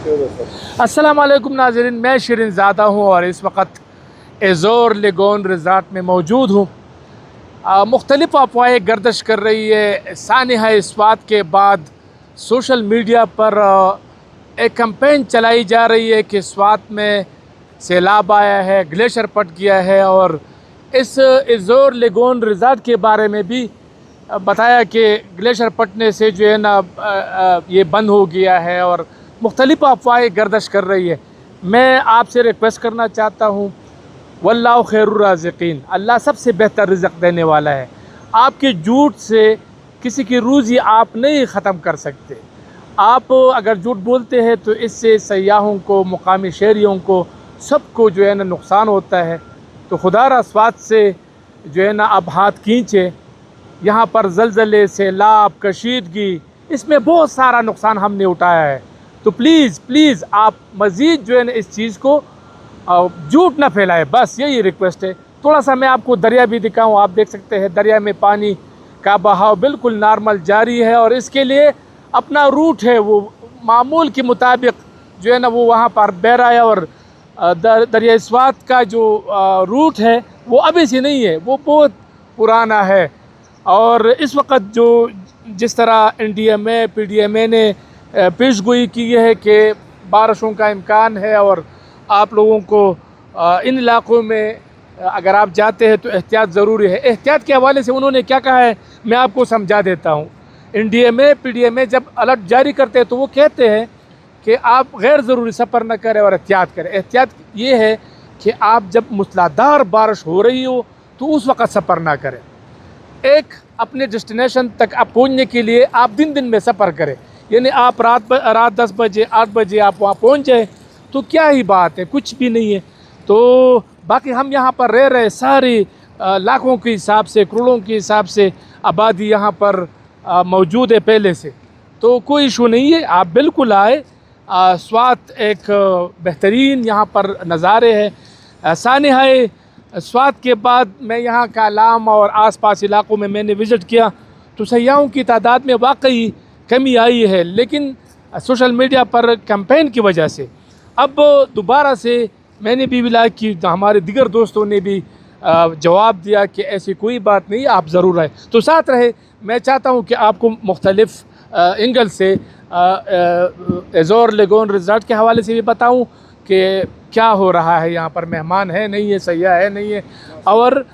अस्सलाम वालेकुम नाज़रीन, मैं शिरीन ज़ादा हूँ और इस वक्त एज़ोर लेगोन रिज़ॉर्ट में मौजूद हूँ। मुख्तलिफ़ अफ़वाहें गर्दिश कर रही है। सानिहा स्वात के बाद सोशल मीडिया पर एक कैंपेन चलाई जा रही है कि स्वात में सैलाब आया है, ग्लेशियर पट गया है, और इस एज़ोर लेगोन रिज़ॉर्ट के बारे में भी बताया कि ग्लेशियर पटने से जो है ना ये बंद हो गया है, और मुख्तलिफ़ अफ़वाहें गर्दिश कर रही है। मैं आपसे रिक्वेस्ट करना चाहता हूँ, वल्लाहु खैरुर राज़िक़ीन, अल्लाह सबसे बेहतर रिज़्क़ देने वाला है। आपके झूठ से किसी की रोज़ी आप नहीं ख़त्म कर सकते। आप अगर झूठ बोलते हैं तो इससे सयाहों को, मुकामी शहरियों को, सबको जो है ना नुकसान होता है। तो खुदारा स्वात से जो है ना अब हाथ खींचे। यहाँ पर ज़लज़ले, सैलाब, कशीदगी, इसमें बहुत सारा नुकसान हमने उठाया है। तो प्लीज़ आप मज़ीद जो है ना इस चीज़ को झूठ ना फैलाए, बस यही रिक्वेस्ट है। थोड़ा सा मैं आपको दरिया भी दिखाऊं। आप देख सकते हैं दरिया में पानी का बहाव बिल्कुल नॉर्मल जारी है, और इसके लिए अपना रूट है, वो मामूल के मुताबिक जो है ना वो वहाँ पर बह रहा है। और दरिया स्वात का जो रूट है वो अभी से नहीं है, वो बहुत पुराना है। और इस वक्त जो जिस तरह NDMA PDMA ने पेशगोई की है कि बारिशों का इम्कान है, और आप लोगों को इन इलाक़ों में अगर आप जाते हैं तो एहतियात ज़रूरी है। एहतियात के हवाले से उन्होंने क्या कहा है मैं आपको समझा देता हूँ। NDMA PDMA जब अलर्ट जारी करते हैं तो वो कहते हैं कि आप गैर ज़रूरी सफ़र न करें और एहतियात करें। एहतियात ये है कि आप जब मूसलाधार बारिश हो रही हो तो उस वक़्त सफ़र ना करें। एक अपने डेस्टिनेशन तक आप पहुँचने के लिए आप दिन में सफ़र करें, यानी आप रात 10 बजे 8 बजे आप वहाँ पहुँच जाए तो क्या ही बात है, कुछ भी नहीं है। तो बाकी हम यहाँ पर रह रहे सारी लाखों के हिसाब से, करोड़ों के हिसाब से आबादी यहाँ पर मौजूद है पहले से, तो कोई इशू नहीं है। आप बिल्कुल आए। स्वात एक बेहतरीन यहाँ पर नज़ारे हैं। सानिहा स्वात के बाद मैं यहाँ कालाम और आसपास इलाक़ों में मैंने विज़िट किया तो सयाहों की तादाद में वाकई कमी आई है, लेकिन सोशल मीडिया पर कैंपेन की वजह से अब दोबारा से मैंने भी मिला कि हमारे दिगर दोस्तों ने भी जवाब दिया कि ऐसी कोई बात नहीं, आप ज़रूर आए। तो साथ रहे। मैं चाहता हूँ कि आपको मुख्तलिफ़ एंगल से एज़ोर लेगोन रिज़ॉर्ट के हवाले से भी बताऊँ कि क्या हो रहा है यहाँ पर, मेहमान है नहीं है, सयाह है नहीं है, और